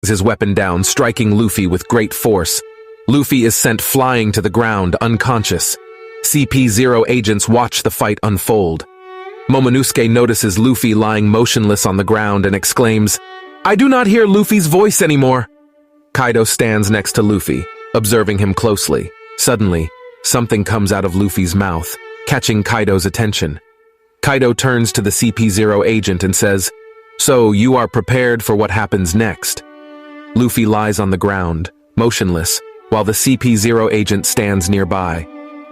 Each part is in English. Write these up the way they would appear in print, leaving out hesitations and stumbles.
his weapon down, striking Luffy with great force. Luffy is sent flying to the ground, unconscious. CP0 agents watch the fight unfold. Momonosuke notices Luffy lying motionless on the ground and exclaims, "I do not hear Luffy's voice anymore." Kaido stands next to Luffy, observing him closely. Suddenly, something comes out of Luffy's mouth, catching Kaido's attention. Kaido turns to the CP0 agent and says, "So, you are prepared for what happens next?" Luffy lies on the ground, motionless, while the CP0 agent stands nearby.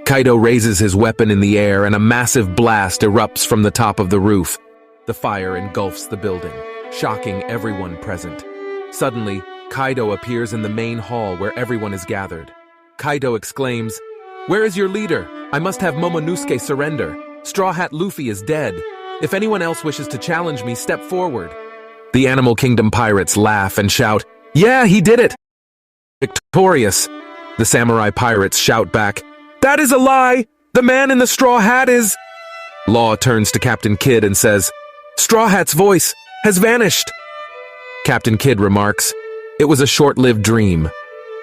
Kaido raises his weapon in the air and a massive blast erupts from the top of the roof. The fire engulfs the building, shocking everyone present. Suddenly, Kaido appears in the main hall where everyone is gathered. Kaido exclaims, "Where is your leader? I must have Momonosuke surrender. Straw Hat Luffy is dead. If anyone else wishes to challenge me, step forward." The Animal Kingdom pirates laugh and shout, "Yeah, he did it!" Victorious. The samurai pirates shout back, "That is a lie! The man in the straw hat is—" Law turns to Captain Kidd and says, "Straw Hat's voice has vanished." Captain Kidd remarks, "It was a short-lived dream."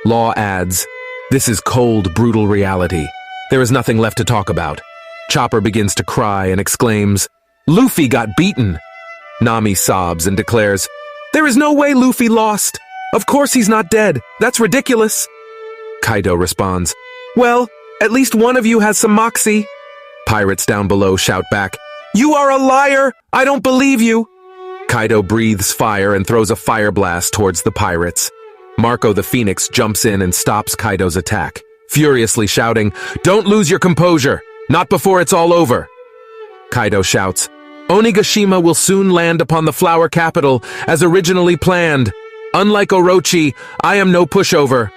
Law adds, "This is cold, brutal reality. There is nothing left to talk about." Chopper begins to cry and exclaims, "Luffy got beaten." Nami sobs and declares, "There is no way Luffy lost. Of course he's not dead. That's ridiculous." Kaido responds, "Well, at least one of you has some moxie." Pirates down below shout back, "You are a liar! I don't believe you!" Kaido breathes fire and throws a fire blast towards the pirates. Marco the Phoenix jumps in and stops Kaido's attack, furiously shouting, "Don't lose your composure! Not before it's all over!" Kaido shouts, "Onigashima will soon land upon the flower capital as originally planned. Unlike Orochi, I am no pushover."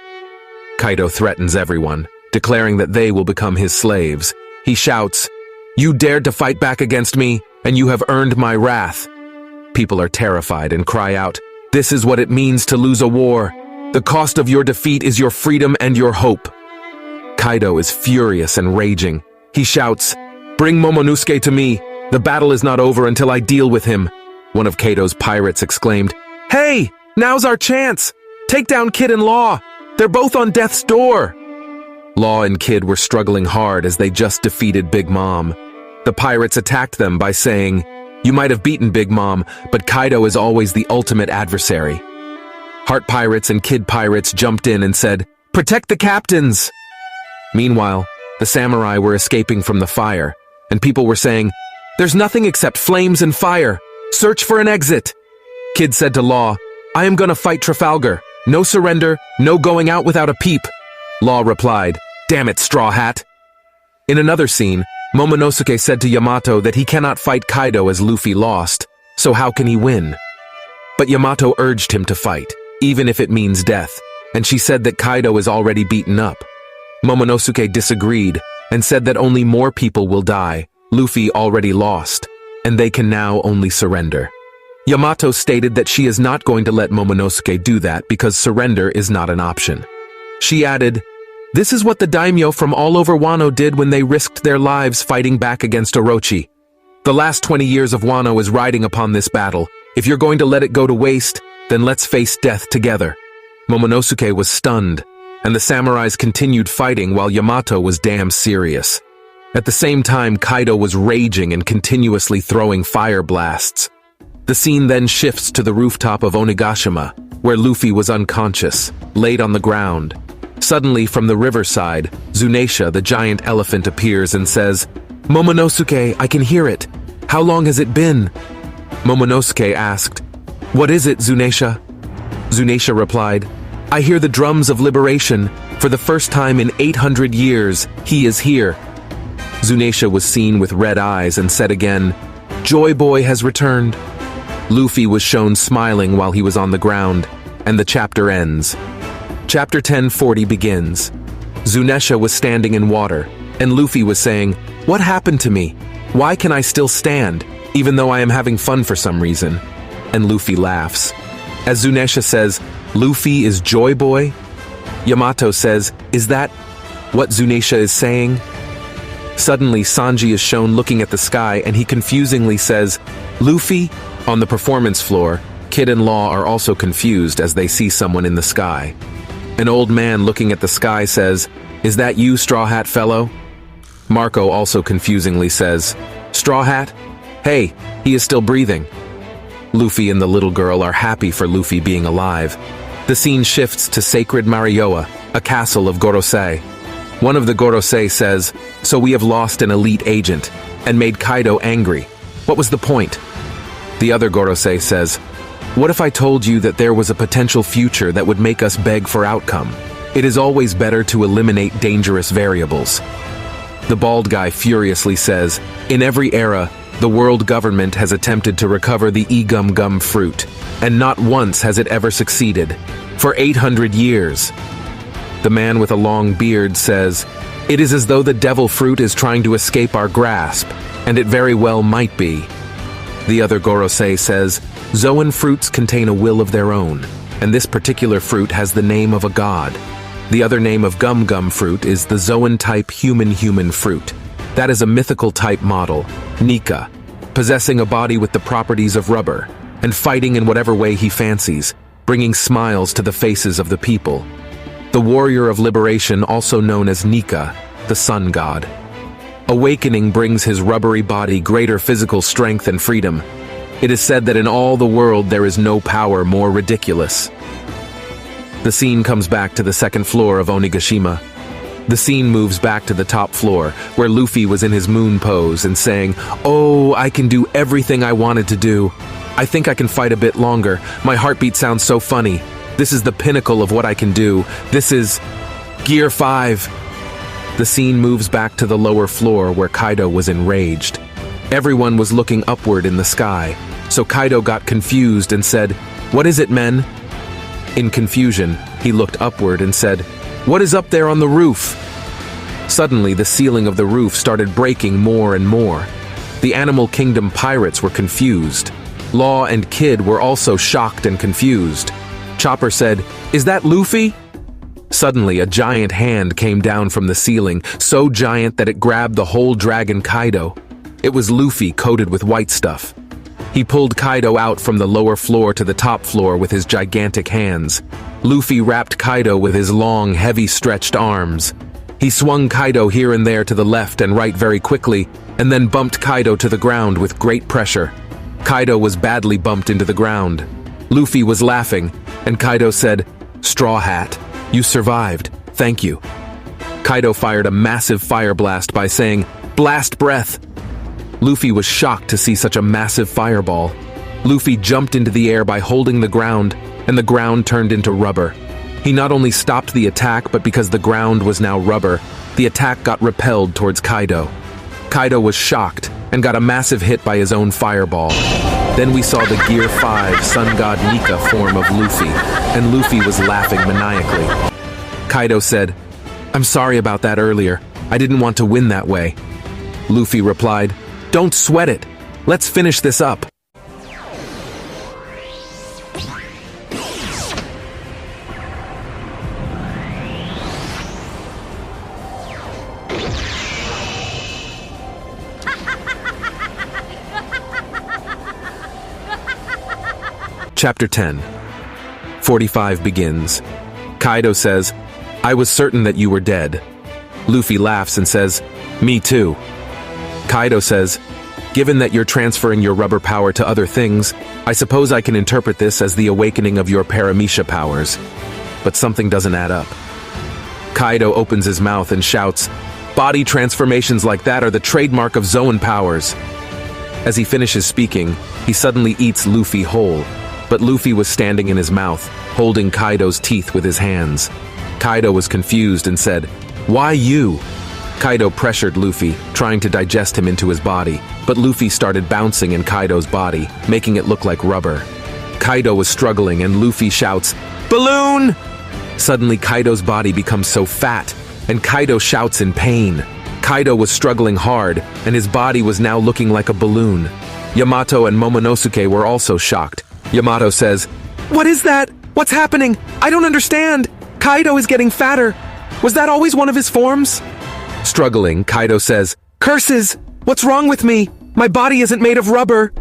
Kaido threatens everyone, declaring that they will become his slaves. He shouts, "You dared to fight back against me, and you have earned my wrath." People are terrified and cry out, "This is what it means to lose a war. The cost of your defeat is your freedom and your hope." Kaido is furious and raging. He shouts, "Bring Momonosuke to me. The battle is not over until I deal with him." One of Kaido's pirates exclaimed, "Hey, now's our chance. Take down Kid and Law. They're both on death's door." Law and Kid were struggling hard as they just defeated Big Mom. The pirates attacked them by saying, "You might have beaten Big Mom, but Kaido is always the ultimate adversary." Heart Pirates and Kid Pirates jumped in and said, "Protect the captains!" Meanwhile, the samurai were escaping from the fire, and people were saying, "There's nothing except flames and fire. Search for an exit." Kid said to Law, "I am gonna fight Trafalgar. No surrender, no going out without a peep." Law replied, "Damn it, Straw Hat." In another scene, Momonosuke said to Yamato that he cannot fight Kaido as Luffy lost, so how can he win? But Yamato urged him to fight, even if it means death, and she said that Kaido is already beaten up. Momonosuke disagreed and said that only more people will die, Luffy already lost, and they can now only surrender. Yamato stated that she is not going to let Momonosuke do that because surrender is not an option. She added, "This is what the daimyo from all over Wano did when they risked their lives fighting back against Orochi. The last 20 years of Wano is riding upon this battle. If you're going to let it go to waste, then let's face death together." Momonosuke was stunned, and the samurais continued fighting while Yamato was damn serious. At the same time, Kaido was raging and continuously throwing fire blasts. The scene then shifts to the rooftop of Onigashima, where Luffy was unconscious, laid on the ground. Suddenly, from the riverside, Zunisha, the giant elephant, appears and says, "Momonosuke, I can hear it. How long has it been?" Momonosuke asked, "What is it, Zunisha?" Zunisha replied, "I hear the drums of liberation. For the first time in 800 years, he is here." Zunisha was seen with red eyes and said again, "Joy Boy has returned." Luffy was shown smiling while he was on the ground, and the chapter ends. Chapter 1040 begins. Zunisha was standing in water, and Luffy was saying, "What happened to me? Why can I still stand, even though I am having fun for some reason?" And Luffy laughs. As Zunisha says, "Luffy is Joy Boy?" Yamato says, "Is that what Zunisha is saying?" Suddenly, Sanji is shown looking at the sky, and he confusingly says, "Luffy?" On the performance floor, Kid and Law are also confused as they see someone in the sky. An old man looking at the sky says, "Is that you, Straw Hat fellow?" Marco also confusingly says, "Straw Hat? Hey, he is still breathing." Luffy and the little girl are happy for Luffy being alive. The scene shifts to Sacred Marioa, a castle of Gorosei. One of the Gorosei says, "So we have lost an elite agent, and made Kaido angry. What was the point?" The other Gorosei says, "What if I told you that there was a potential future that would make us beg for outcome? It is always better to eliminate dangerous variables." The bald guy furiously says, "In every era, the world government has attempted to recover the Egum Gum fruit, and not once has it ever succeeded. For 800 years. The man with a long beard says, "It is as though the devil fruit is trying to escape our grasp, and it very well might be." The other Gorosei says, "Zoan fruits contain a will of their own, and this particular fruit has the name of a god. The other name of Gum Gum fruit is the Zoan-type human fruit. That is a mythical type model, Nika, possessing a body with the properties of rubber, and fighting in whatever way he fancies, bringing smiles to the faces of the people. The warrior of liberation, also known as Nika, the sun god. Awakening brings his rubbery body greater physical strength and freedom. It is said that in all the world there is no power more ridiculous." The scene comes back to the second floor of Onigashima. The scene moves back to the top floor, where Luffy was in his moon pose and saying, "Oh, I can do everything I wanted to do. I think I can fight a bit longer. My heartbeat sounds so funny. This is the pinnacle of what I can do. This is Gear 5. The scene moves back to the lower floor where Kaido was enraged. Everyone was looking upward in the sky, so Kaido got confused and said, "What is it, men?" In confusion, he looked upward and said, "What is up there on the roof?" Suddenly, the ceiling of the roof started breaking more and more. The Animal Kingdom pirates were confused. Law and Kid were also shocked and confused. Chopper said, "Is that Luffy?" Suddenly, a giant hand came down from the ceiling, so giant that it grabbed the whole dragon Kaido. It was Luffy coated with white stuff. He pulled Kaido out from the lower floor to the top floor with his gigantic hands. Luffy wrapped Kaido with his long, heavy-stretched arms. He swung Kaido here and there to the left and right very quickly, and then bumped Kaido to the ground with great pressure. Kaido was badly bumped into the ground. Luffy was laughing, and Kaido said, "Straw Hat, you survived. Thank you." Kaido fired a massive fire blast by saying, "Blast breath!" Luffy was shocked to see such a massive fireball. Luffy jumped into the air by holding the ground, and the ground turned into rubber. He not only stopped the attack, but because the ground was now rubber, the attack got repelled towards Kaido. Kaido was shocked and got a massive hit by his own fireball. Then we saw the Gear 5 Sun God Nika form of Luffy, and Luffy was laughing maniacally. Kaido said, "I'm sorry about that earlier. I didn't want to win that way." Luffy replied, "Don't sweat it. Let's finish this up." Chapter 10. 45 begins. Kaido says, "I was certain that you were dead." Luffy laughs and says, "Me too." Kaido says, "Given that you're transferring your rubber power to other things, I suppose I can interpret this as the awakening of your Paramecia powers." But something doesn't add up. Kaido opens his mouth and shouts, "Body transformations like that are the trademark of Zoan powers." As he finishes speaking, he suddenly eats Luffy whole, but Luffy was standing in his mouth, holding Kaido's teeth with his hands. Kaido was confused and said, "Why you?" Kaido pressured Luffy, trying to digest him into his body, but Luffy started bouncing in Kaido's body, making it look like rubber. Kaido was struggling and Luffy shouts, "Balloon!" Suddenly Kaido's body becomes so fat, and Kaido shouts in pain. Kaido was struggling hard, and his body was now looking like a balloon. Yamato and Momonosuke were also shocked. Yamato says, "What is that? What's happening? I don't understand. Kaido is getting fatter. Was that always one of his forms?" Struggling, Kaido says, "Curses! What's wrong with me? My body isn't made of rubber."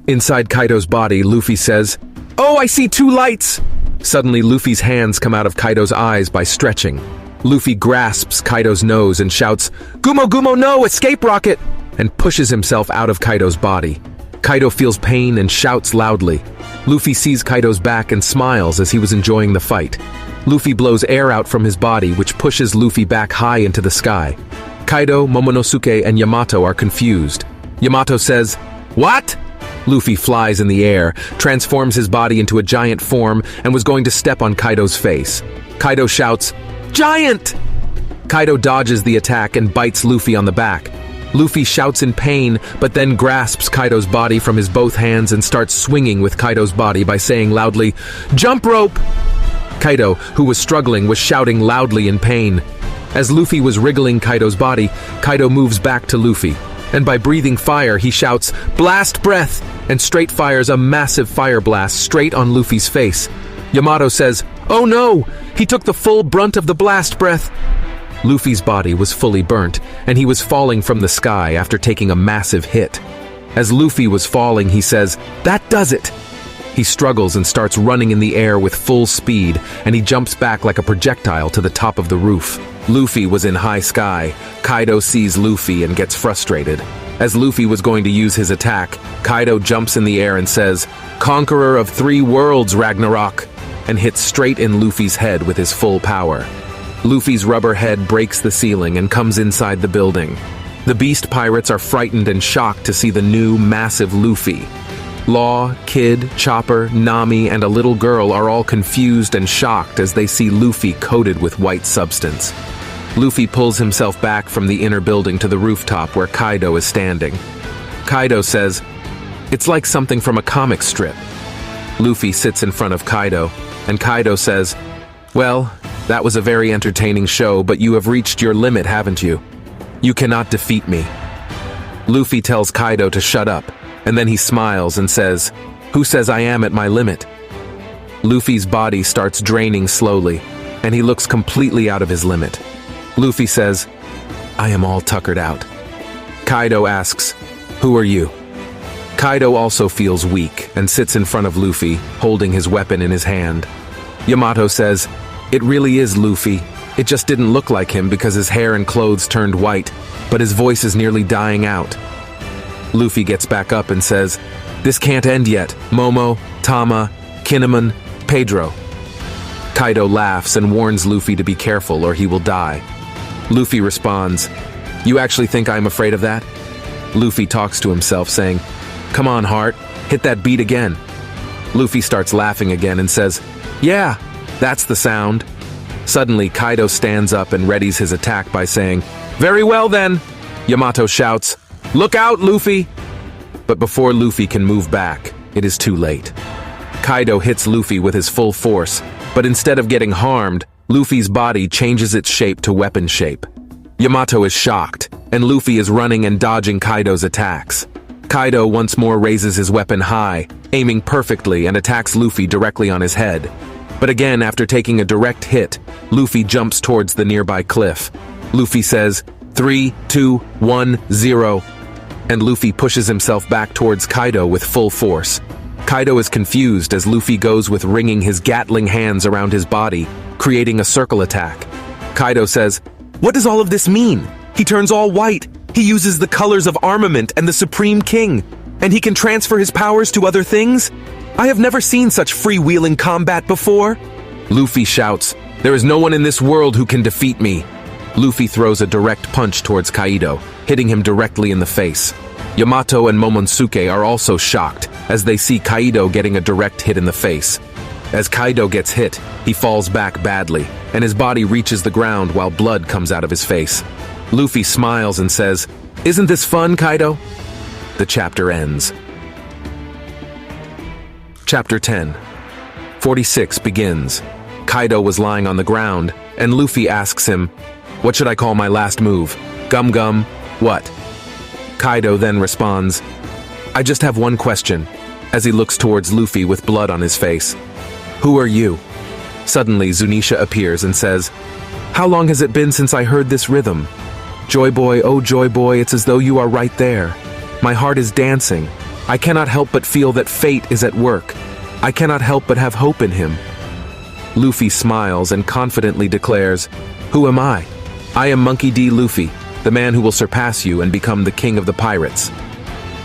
Inside Kaido's body, Luffy says, Oh, I see two lights! Suddenly, Luffy's hands come out of Kaido's eyes by stretching. Luffy grasps Kaido's nose and shouts, "Gumo Gumo no! Escape rocket!" and pushes himself out of Kaido's body. Kaido feels pain and shouts loudly. Luffy sees Kaido's back and smiles as he was enjoying the fight. Luffy blows air out from his body, which pushes Luffy back high into the sky. Kaido, Momonosuke, and Yamato are confused. Yamato says, "What?" Luffy flies in the air, transforms his body into a giant form, and was going to step on Kaido's face. Kaido shouts, "Giant!" Kaido dodges the attack and bites Luffy on the back. Luffy shouts in pain, but then grasps Kaido's body from his both hands and starts swinging with Kaido's body by saying loudly, "Jump rope!" Kaido, who was struggling, was shouting loudly in pain. As Luffy was wriggling Kaido's body, Kaido moves back to Luffy, and by breathing fire, he shouts, "Blast breath!" and straight fires a massive fire blast straight on Luffy's face. Yamato says, "Oh no! He took the full brunt of the blast breath!" Luffy's body was fully burnt, and he was falling from the sky after taking a massive hit. As Luffy was falling, he says, "That does it!" He struggles and starts running in the air with full speed, and he jumps back like a projectile to the top of the roof. Luffy was in high sky. Kaido sees Luffy and gets frustrated. As Luffy was going to use his attack, Kaido jumps in the air and says, "Conqueror of 3 worlds, Ragnarok!" and hits straight in Luffy's head with his full power. Luffy's rubber head breaks the ceiling and comes inside the building. The Beast Pirates are frightened and shocked to see the new, massive Luffy. Law, Kid, Chopper, Nami, and a little girl are all confused and shocked as they see Luffy coated with white substance. Luffy pulls himself back from the inner building to the rooftop where Kaido is standing. Kaido says, "It's like something from a comic strip." Luffy sits in front of Kaido, and Kaido says, "Well, that was a very entertaining show, but you have reached your limit, haven't you? You cannot defeat me." Luffy tells Kaido to shut up, and then he smiles and says, "Who says I am at my limit?" Luffy's body starts draining slowly, and he looks completely out of his limit. Luffy says, "I am all tuckered out." Kaido asks, "Who are you?" Kaido also feels weak and sits in front of Luffy, holding his weapon in his hand. Yamato says, "It really is Luffy. It just didn't look like him because his hair and clothes turned white, but his voice is nearly dying out." Luffy gets back up and says, "This can't end yet. Momo, Tama, Kinemon, Pedro." Kaido laughs and warns Luffy to be careful or he will die. Luffy responds, "You actually think I'm afraid of that?" Luffy talks to himself saying, "Come on, Heart, hit that beat again." Luffy starts laughing again and says, "Yeah, that's the sound." Suddenly, Kaido stands up and readies his attack by saying, "Very well then!" Yamato shouts, "Look out, Luffy!" But before Luffy can move back, it is too late. Kaido hits Luffy with his full force, but instead of getting harmed, Luffy's body changes its shape to weapon shape. Yamato is shocked, and Luffy is running and dodging Kaido's attacks. Kaido once more raises his weapon high, aiming perfectly and attacks Luffy directly on his head. But again, after taking a direct hit, Luffy jumps towards the nearby cliff. Luffy says, 3, 2, 1, 0, and Luffy pushes himself back towards Kaido with full force. Kaido is confused as Luffy goes with wringing his Gatling hands around his body, creating a circle attack. Kaido says, "What does all of this mean? He turns all white. He uses the colors of armament and the Supreme King, and he can transfer his powers to other things? I have never seen such freewheeling combat before." Luffy shouts, "There is no one in this world who can defeat me." Luffy throws a direct punch towards Kaido, hitting him directly in the face. Yamato and Momonosuke are also shocked as they see Kaido getting a direct hit in the face. As Kaido gets hit, he falls back badly, and his body reaches the ground while blood comes out of his face. Luffy smiles and says, "Isn't this fun, Kaido?" The chapter ends. Chapter 10. 46 begins. Kaido was lying on the ground, and Luffy asks him, "What should I call my last move? Gum Gum? What?" Kaido then responds, "I just have one question," as he looks towards Luffy with blood on his face. "Who are you?" Suddenly, Zunisha appears and says, "How long has it been since I heard this rhythm? Joy Boy, oh Joy Boy, it's as though you are right there. My heart is dancing. I cannot help but feel that fate is at work. I cannot help but have hope in him." Luffy smiles and confidently declares, "Who am I? I am Monkey D. Luffy, the man who will surpass you and become the king of the pirates."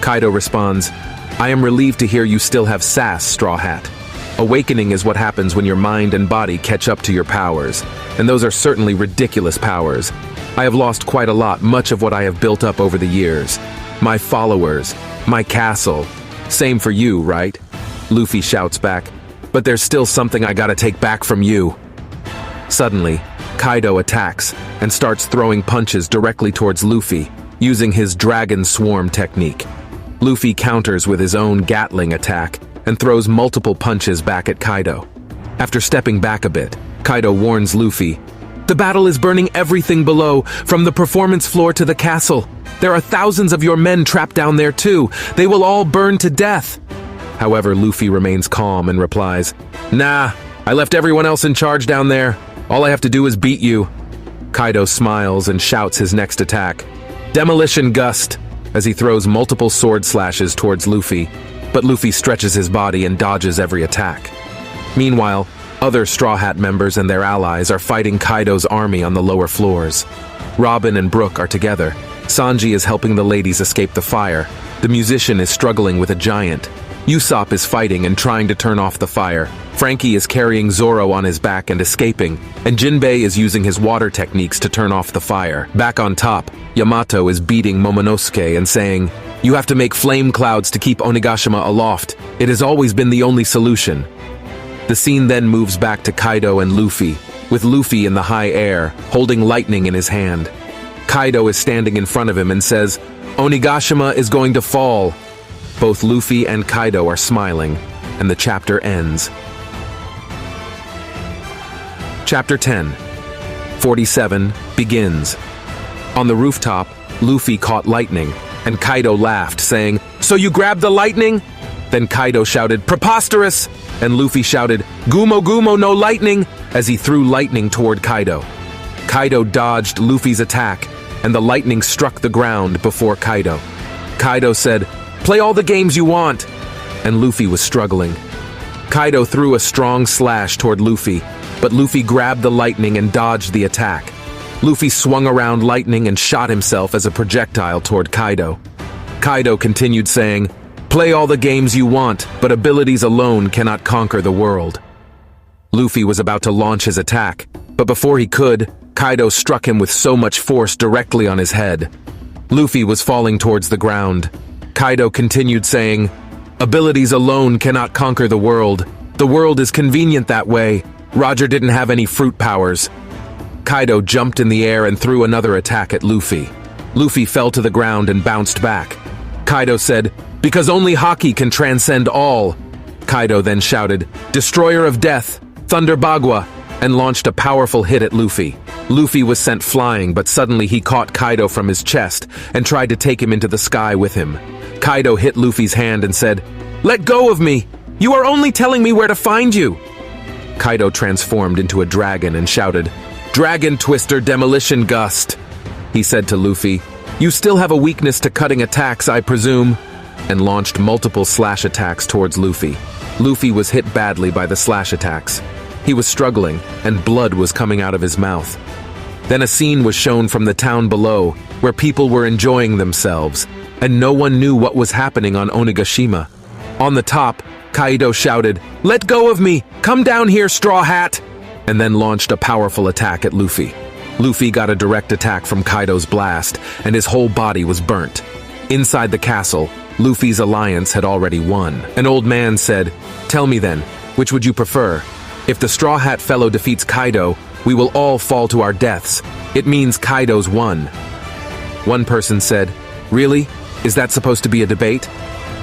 Kaido responds, "I am relieved to hear you still have sass, Straw Hat. Awakening is what happens when your mind and body catch up to your powers, and those are certainly ridiculous powers. I have lost quite a lot, much of what I have built up over the years. My followers, my castle. Same for you, right?" Luffy shouts back, "But there's still something I gotta take back from you." Suddenly, Kaido attacks and starts throwing punches directly towards Luffy, using his Dragon Swarm technique. Luffy counters with his own Gatling attack and throws multiple punches back at Kaido. After stepping back a bit, Kaido warns Luffy, "The battle is burning everything below, from the performance floor to the castle. There are thousands of your men trapped down there too. They will all burn to death." However, Luffy remains calm and replies, "Nah, I left everyone else in charge down there. All I have to do is beat you." Kaido smiles and shouts his next attack, "Demolition Gust," as he throws multiple sword slashes towards Luffy, but Luffy stretches his body and dodges every attack. Meanwhile, other Straw Hat members and their allies are fighting Kaido's army on the lower floors. Robin and Brook are together. Sanji is helping the ladies escape the fire. The musician is struggling with a giant. Usopp is fighting and trying to turn off the fire. Frankie is carrying Zoro on his back and escaping, and Jinbei is using his water techniques to turn off the fire. Back on top, Yamato is beating Momonosuke and saying, "You have to make flame clouds to keep Onigashima aloft. It has always been the only solution." The scene then moves back to Kaido and Luffy, with Luffy in the high air, holding lightning in his hand. Kaido is standing in front of him and says, "Onigashima is going to fall." Both Luffy and Kaido are smiling, and the chapter ends. Chapter 10, 47, begins. On the rooftop, Luffy caught lightning, and Kaido laughed, saying, "So you grabbed the lightning?" Then Kaido shouted, "Preposterous!" and Luffy shouted, "Gumo Gumo no lightning!" as he threw lightning toward Kaido. Kaido dodged Luffy's attack, and the lightning struck the ground before Kaido. Kaido said, "Play all the games you want," and Luffy was struggling. Kaido threw a strong slash toward Luffy, but Luffy grabbed the lightning and dodged the attack. Luffy swung around lightning and shot himself as a projectile toward Kaido. Kaido continued saying, "Play all the games you want, but abilities alone cannot conquer the world." Luffy was about to launch his attack, but before he could, Kaido struck him with so much force directly on his head. Luffy was falling towards the ground. Kaido continued saying, "Abilities alone cannot conquer the world. The world is convenient that way. Roger didn't have any fruit powers." Kaido jumped in the air and threw another attack at Luffy. Luffy fell to the ground and bounced back. Kaido said, "Because only Haki can transcend all." Kaido then shouted, "Destroyer of Death, Thunder Bagua," and launched a powerful hit at Luffy. Luffy was sent flying, but suddenly he caught Kaido from his chest and tried to take him into the sky with him. Kaido hit Luffy's hand and said, "Let go of me! You are only telling me where to find you!" Kaido transformed into a dragon and shouted, "Dragon Twister Demolition Gust!" He said to Luffy, "You still have a weakness to cutting attacks, I presume," and launched multiple slash attacks towards Luffy. Luffy was hit badly by the slash attacks. He was struggling, and blood was coming out of his mouth. Then a scene was shown from the town below, where people were enjoying themselves, and no one knew what was happening on Onigashima. On the top, Kaido shouted, "Let go of me! Come down here, Straw Hat!" and then launched a powerful attack at Luffy. Luffy got a direct attack from Kaido's blast, and his whole body was burnt. Inside the castle, Luffy's alliance had already won. An old man said, "Tell me then, which would you prefer? If the Straw Hat fellow defeats Kaido, we will all fall to our deaths. It means Kaido's won." One person said, "Really? Is that supposed to be a debate?"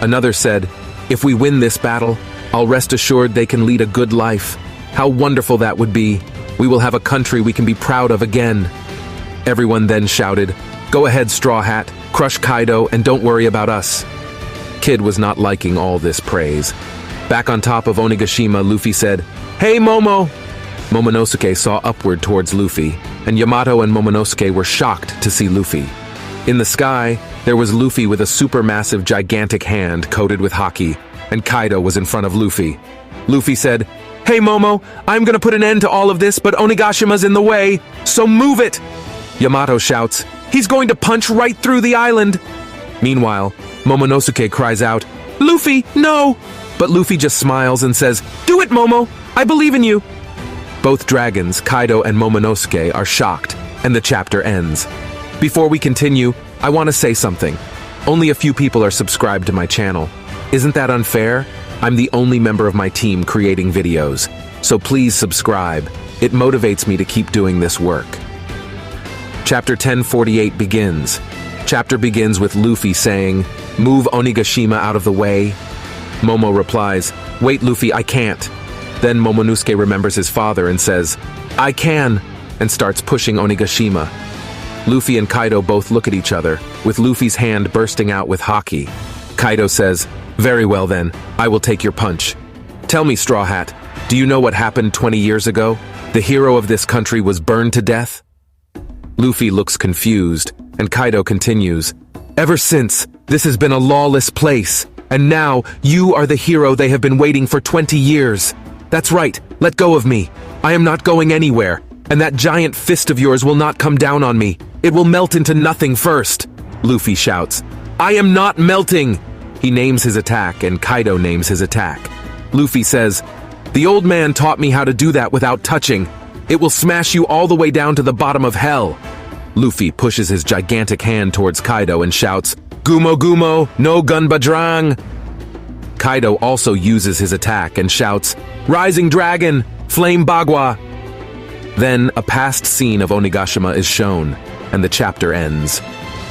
Another said, "If we win this battle, I'll rest assured they can lead a good life. How wonderful that would be. We will have a country we can be proud of again." Everyone then shouted, "Go ahead, Straw Hat, crush Kaido and don't worry about us." Kid was not liking all this praise. Back on top of Onigashima, Luffy said, "Hey, Momo!" Momonosuke saw upward towards Luffy, and Yamato and Momonosuke were shocked to see Luffy. In the sky, there was Luffy with a supermassive gigantic hand coated with haki, and Kaido was in front of Luffy. Luffy said, "Hey Momo, I'm gonna put an end to all of this, but Onigashima's in the way, so move it!" Yamato shouts, "He's going to punch right through the island!" Meanwhile, Momonosuke cries out, "Luffy, no!" But Luffy just smiles and says, "Do it, Momo! I believe in you!" Both dragons, Kaido and Momonosuke, are shocked, and the chapter ends. Before we continue, I want to say something. Only a few people are subscribed to my channel. Isn't that unfair? I'm the only member of my team creating videos, so please subscribe. It motivates me to keep doing this work. Chapter 1048 begins. Chapter begins with Luffy saying, "Move Onigashima out of the way." Momo replies, "Wait Luffy, I can't." Then Momonosuke remembers his father and says, "I can," and starts pushing Onigashima. Luffy and Kaido both look at each other, with Luffy's hand bursting out with haki. Kaido says, "Very well then, I will take your punch. Tell me, Straw Hat, do you know what happened 20 years ago? The hero of this country was burned to death?" Luffy looks confused, and Kaido continues, "Ever since, this has been a lawless place, and now you are the hero they have been waiting for 20 years. That's right, let go of me. I am not going anywhere, and that giant fist of yours will not come down on me. It will melt into nothing first." Luffy shouts, "I am not melting!" He names his attack, and Kaido names his attack. Luffy says, "The old man taught me how to do that without touching. It will smash you all the way down to the bottom of hell." Luffy pushes his gigantic hand towards Kaido and shouts, "Gumo Gumo, no Gunbadrang!" Kaido also uses his attack and shouts, "Rising Dragon, Flame Bagua!" Then a past scene of Onigashima is shown, and the chapter ends.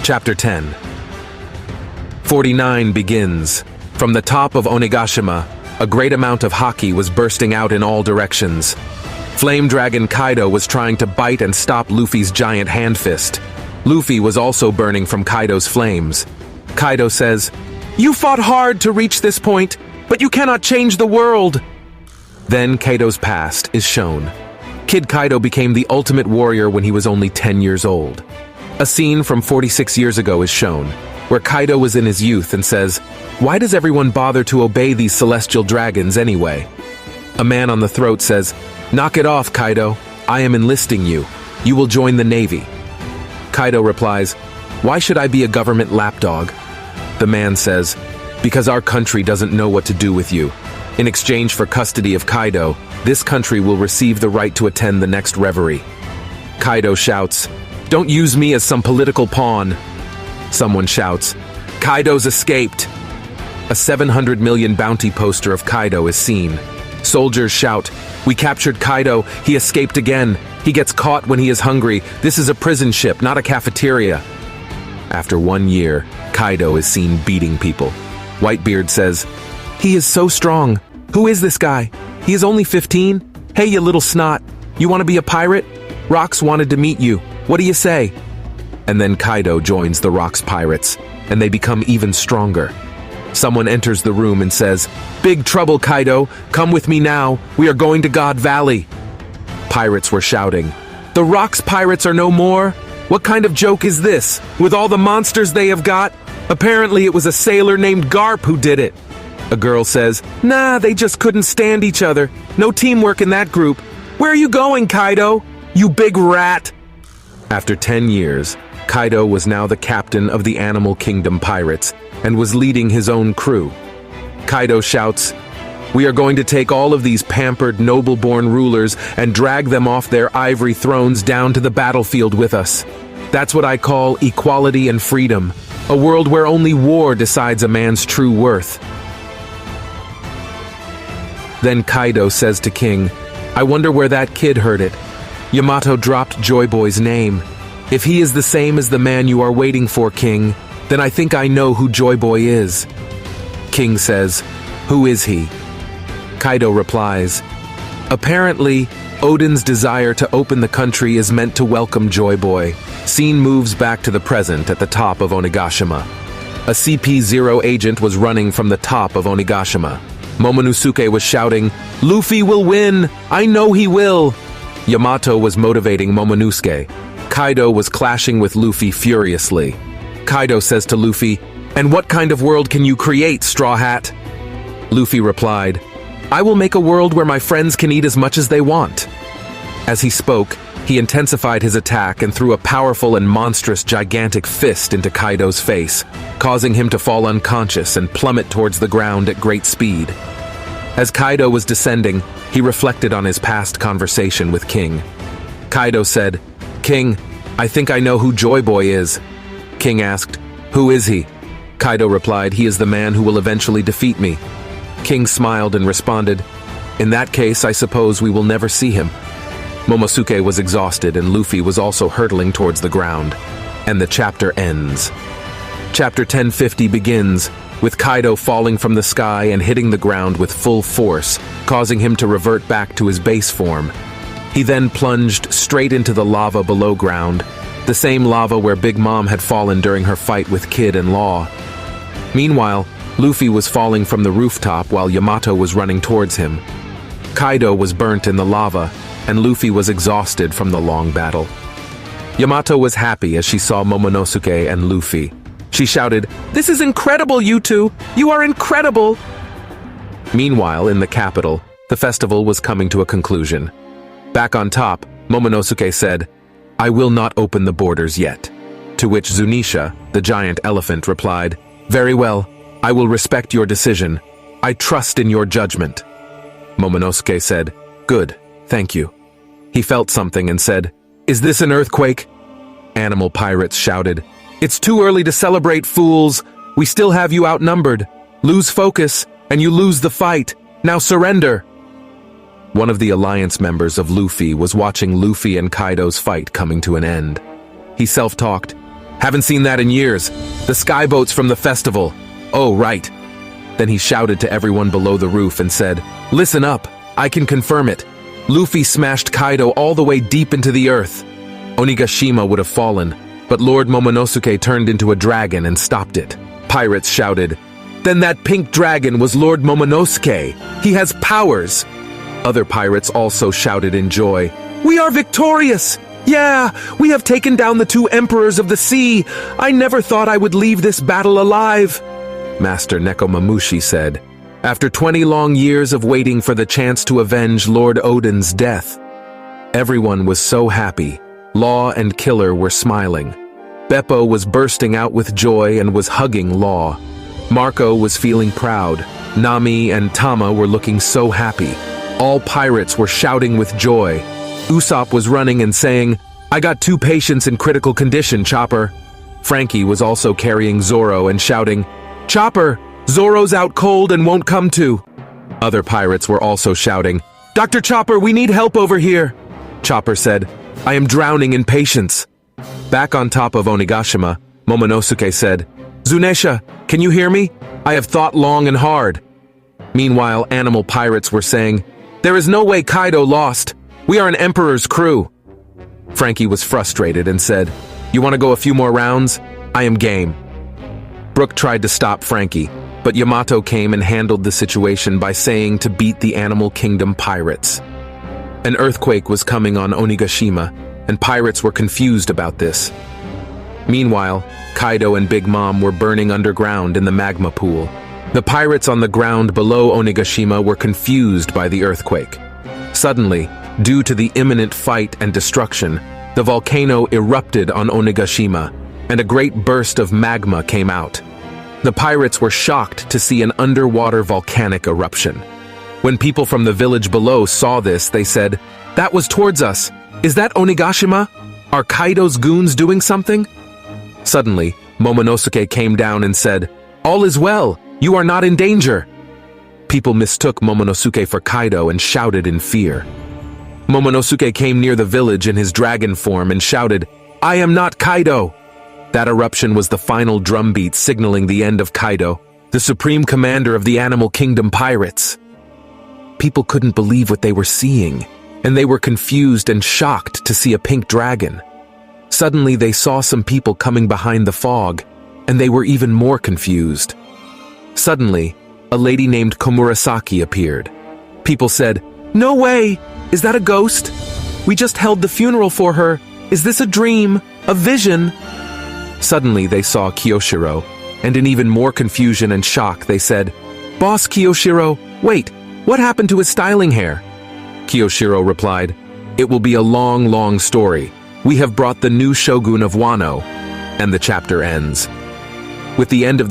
Chapter 1049 begins. From the top of Onigashima, a great amount of haki was bursting out in all directions. Flame Dragon Kaido was trying to bite and stop Luffy's giant hand fist. Luffy was also burning from Kaido's flames. Kaido says, "You fought hard to reach this point, but you cannot change the world." Then Kaido's past is shown. Kid Kaido became the ultimate warrior when he was only 10 years old. A scene from 46 years ago is shown, where Kaido was in his youth and says, "Why does everyone bother to obey these celestial dragons anyway?" A man on the throat says, "Knock it off, Kaido. I am enlisting you. You will join the Navy." Kaido replies, "Why should I be a government lapdog?" The man says, "Because our country doesn't know what to do with you. In exchange for custody of Kaido, this country will receive the right to attend the next reverie." Kaido shouts, "Don't use me as some political pawn." Someone shouts, "Kaido's escaped." A 700 million bounty poster of Kaido is seen. Soldiers shout, "We captured Kaido. He escaped again. He gets caught when he is hungry. This is a prison ship, not a cafeteria." After 1 year, Kaido is seen beating people. Whitebeard says, "He is so strong. Who is this guy? He is only 15? Hey, you little snot. You want to be a pirate? Rocks wanted to meet you. What do you say?" And then Kaido joins the Rocks pirates, and they become even stronger. Someone enters the room and says, "Big trouble, Kaido. Come with me now. We are going to God Valley." Pirates were shouting, "The Rocks pirates are no more? What kind of joke is this, with all the monsters they have got? Apparently it was a sailor named Garp who did it." A girl says, "Nah, they just couldn't stand each other. No teamwork in that group. Where are you going, Kaido? You big rat!" After 10 years, Kaido was now the captain of the Animal Kingdom pirates and was leading his own crew. Kaido shouts, "We are going to take all of these pampered, noble-born rulers and drag them off their ivory thrones down to the battlefield with us. That's what I call equality and freedom, a world where only war decides a man's true worth." Then Kaido says to King, "I wonder where that kid heard it. Yamato dropped Joy Boy's name. If he is the same as the man you are waiting for, King, then I think I know who Joy Boy is." King says, "Who is he?" Kaido replies, "Apparently, Odin's desire to open the country is meant to welcome Joy Boy." Scene moves back to the present at the top of Onigashima. A CP0 agent was running from the top of Onigashima. Momonosuke was shouting, "Luffy will win! I know he will!" Yamato was motivating Momonosuke. Kaido was clashing with Luffy furiously. Kaido says to Luffy, "And what kind of world can you create, Straw Hat?" Luffy replied, I will make a world where my friends can eat as much as they want." As he spoke, he intensified his attack and threw a powerful and monstrous gigantic fist into Kaido's face, causing him to fall unconscious and plummet towards the ground at great speed. As Kaido was descending, he reflected on his past conversation with King. Kaido said, "King, I think I know who Joy Boy is." King asked, "Who is he?" Kaido replied, "He is the man who will eventually defeat me." King smiled and responded, "In that case, I suppose we will never see him." Momonosuke was exhausted and Luffy was also hurtling towards the ground. And the chapter ends. Chapter 1050 begins, with Kaido falling from the sky and hitting the ground with full force, causing him to revert back to his base form. He then plunged straight into the lava below ground, the same lava where Big Mom had fallen during her fight with Kid and Law. Meanwhile, Luffy was falling from the rooftop while Yamato was running towards him. Kaido was burnt in the lava, and Luffy was exhausted from the long battle. Yamato was happy as she saw Momonosuke and Luffy. She shouted, "This is incredible, you two! You are incredible!" Meanwhile, in the capital, the festival was coming to a conclusion. Back on top, Momonosuke said, "I will not open the borders yet." To which Zunisha, the giant elephant, replied, "Very well, I will respect your decision. I trust in your judgment." Momonosuke said, "Good, thank you." He felt something and said, "Is this an earthquake?" Animal pirates shouted, "It's too early to celebrate, fools. We still have you outnumbered. Lose focus, and you lose the fight. Now surrender." One of the alliance members of Luffy was watching Luffy and Kaido's fight coming to an end. He self-talked, "Haven't seen that in years. The skyboats from the festival. Oh, right." Then he shouted to everyone below the roof and said, "Listen up, I can confirm it. Luffy smashed Kaido all the way deep into the earth. Onigashima would have fallen, but Lord Momonosuke turned into a dragon and stopped it." Pirates shouted, "Then that pink dragon was Lord Momonosuke. He has powers." Other pirates also shouted in joy, "We are victorious! Yeah, we have taken down the two emperors of the sea! I never thought I would leave this battle alive!" Master Nekomamushi said, "After 20 long years of waiting for the chance to avenge Lord Odin's death." Everyone was so happy. Law and Killer were smiling. Beppo was bursting out with joy and was hugging Law. Marco was feeling proud. Nami and Tama were looking so happy. All pirates were shouting with joy. Usopp was running and saying, "I got 2 patients in critical condition, Chopper." Frankie was also carrying Zoro and shouting, "Chopper, Zoro's out cold and won't come to." Other pirates were also shouting, "Dr. Chopper, we need help over here." Chopper said, "I am drowning in patience." Back on top of Onigashima, Momonosuke said, "Zunisha, can you hear me? I have thought long and hard." Meanwhile, animal pirates were saying, "There is no way Kaido lost. We are an emperor's crew." Frankie was frustrated and said, "You want to go a few more rounds? I am game." Brook tried to stop Frankie, but Yamato came and handled the situation by saying to beat the Animal Kingdom pirates. An earthquake was coming on Onigashima, and pirates were confused about this. Meanwhile, Kaido and Big Mom were burning underground in the magma pool. The pirates on the ground below Onigashima were confused by the earthquake. Suddenly, due to the imminent fight and destruction, the volcano erupted on Onigashima, and a great burst of magma came out. The pirates were shocked to see an underwater volcanic eruption. When people from the village below saw this, they said, "That was towards us. Is that Onigashima? Are Kaido's goons doing something?" Suddenly, Momonosuke came down and said, "All is well. You are not in danger." People mistook Momonosuke for Kaido and shouted in fear. Momonosuke came near the village in his dragon form and shouted, "I am not Kaido!" That eruption was the final drumbeat signaling the end of Kaido, the supreme commander of the Animal Kingdom pirates. People couldn't believe what they were seeing, and they were confused and shocked to see a pink dragon. Suddenly they saw some people coming behind the fog, and they were even more confused. Suddenly, a lady named Komurasaki appeared. People said, "No way! Is that a ghost? We just held the funeral for her. Is this a dream? A vision?" Suddenly they saw Kiyoshiro, and in even more confusion and shock they said, "Boss Kiyoshiro, wait, What happened to his styling hair? Kiyoshiro replied, "It will be a long, long story. We have brought the new shogun of Wano," and the chapter ends. With the end of